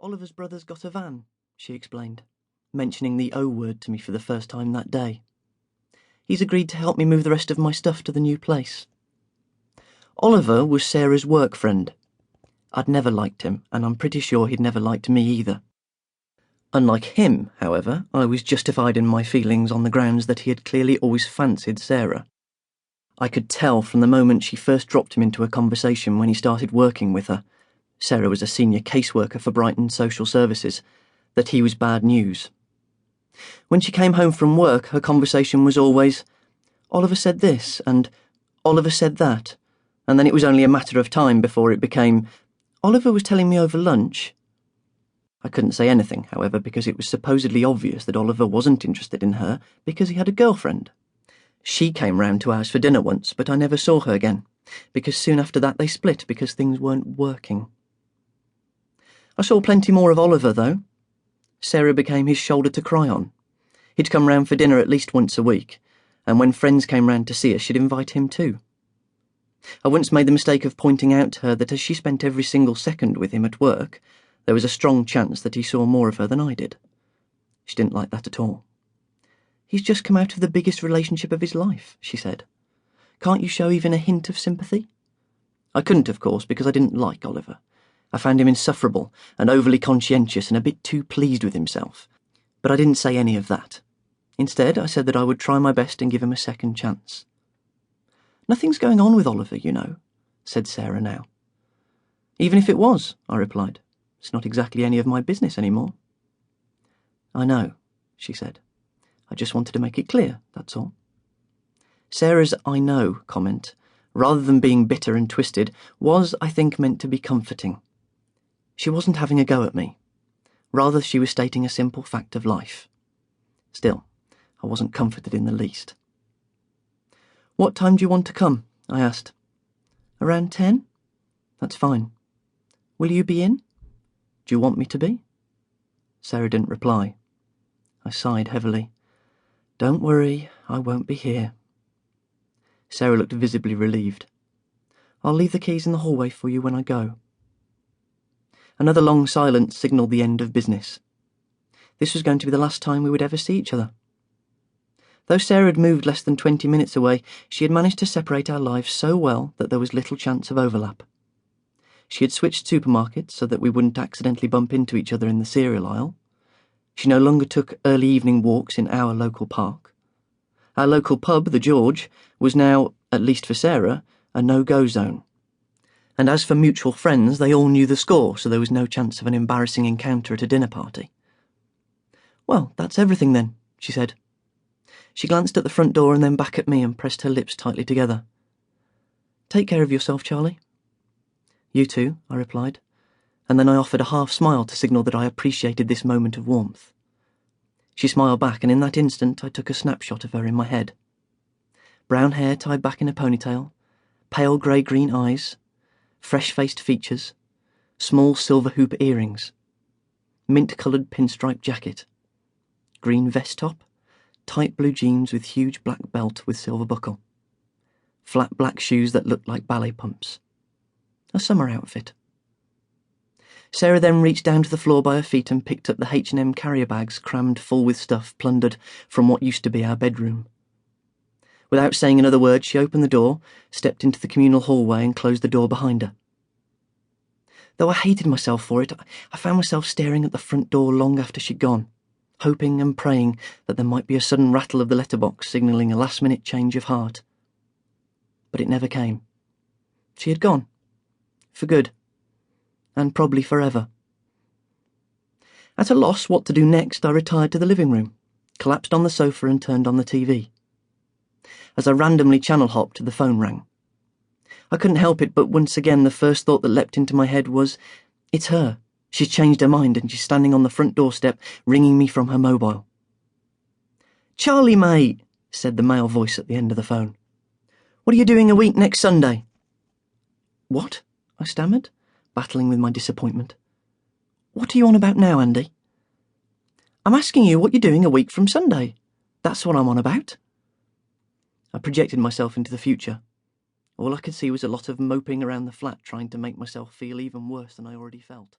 Oliver's brother's got a van, she explained, mentioning the O word to me for the first time that day. He's agreed to help me move the rest of my stuff to the new place. Oliver was Sarah's work friend. I'd never liked him, and I'm pretty sure he'd never liked me either. Unlike him, however, I was justified in my feelings on the grounds that he had clearly always fancied Sarah. I could tell from the moment she first dropped him into a conversation when he started working with her — Sarah was a senior caseworker for Brighton Social Services — that he was bad news. When she came home from work, her conversation was always, "Oliver said this," and "Oliver said that," and then it was only a matter of time before it became, "Oliver was telling me over lunch." I couldn't say anything, however, because it was supposedly obvious that Oliver wasn't interested in her because he had a girlfriend. She came round to ours for dinner once, but I never saw her again, because soon after that they split because things weren't working. I saw plenty more of Oliver, though. Sarah became his shoulder to cry on. He'd come round for dinner at least once a week, and when friends came round to see us, she'd invite him too. I once made the mistake of pointing out to her that as she spent every single second with him at work, there was a strong chance that he saw more of her than I did. She didn't like that at all. "He's just come out of the biggest relationship of his life," she said. "Can't you show even a hint of sympathy?" I couldn't, of course, because I didn't like Oliver. I found him insufferable and overly conscientious and a bit too pleased with himself. But I didn't say any of that. Instead, I said that I would try my best and give him a second chance. "Nothing's going on with Oliver, you know," said Sarah now. "Even if it was," I replied, "it's not exactly any of my business anymore." "I know," she said. "I just wanted to make it clear, that's all." Sarah's "I know" comment, rather than being bitter and twisted, was, I think, meant to be comforting. She wasn't having a go at me. Rather, she was stating a simple fact of life. Still, I wasn't comforted in the least. "What time do you want to come?" I asked. "Around 10? That's fine. Will you be in? Do you want me to be?" Sarah didn't reply. I sighed heavily. "Don't worry, I won't be here." Sarah looked visibly relieved. "I'll leave the keys in the hallway for you when I go." Another long silence signalled the end of business. This was going to be the last time we would ever see each other. Though Sarah had moved less than 20 minutes away, she had managed to separate our lives so well that there was little chance of overlap. She had switched supermarkets so that we wouldn't accidentally bump into each other in the cereal aisle. She no longer took early evening walks in our local park. Our local pub, the George, was now, at least for Sarah, a no-go zone. And as for mutual friends, they all knew the score, so there was no chance of an embarrassing encounter at a dinner party. "Well, that's everything then," she said. She glanced at the front door and then back at me and pressed her lips tightly together. "Take care of yourself, Charlie." "You too," I replied, and then I offered a half-smile to signal that I appreciated this moment of warmth. She smiled back, and in that instant I took a snapshot of her in my head. Brown hair tied back in a ponytail, pale grey-green eyes, fresh-faced features, small silver hoop earrings, mint-coloured pinstripe jacket, green vest top, tight blue jeans with huge black belt with silver buckle, flat black shoes that looked like ballet pumps. A summer outfit. Sarah then reached down to the floor by her feet and picked up the H&M carrier bags crammed full with stuff plundered from what used to be our bedroom. Without saying another word, she opened the door, stepped into the communal hallway and closed the door behind her. Though I hated myself for it, I found myself staring at the front door long after she'd gone, hoping and praying that there might be a sudden rattle of the letterbox signalling a last-minute change of heart. But it never came. She had gone. For good. And probably forever. At a loss what to do next, I retired to the living room, collapsed on the sofa and turned on the TV. As I randomly channel-hopped, the phone rang. I couldn't help it, but once again the first thought that leapt into my head was, "It's her. She's changed her mind and she's standing on the front doorstep, ringing me from her mobile." "Charlie, mate," said the male voice at the end of the phone. "What are you doing a week next Sunday?" "What?" I stammered, battling with my disappointment. "What are you on about now, Andy?" "I'm asking you what you're doing a week from Sunday. That's what I'm on about." I projected myself into the future. All I could see was a lot of moping around the flat trying to make myself feel even worse than I already felt.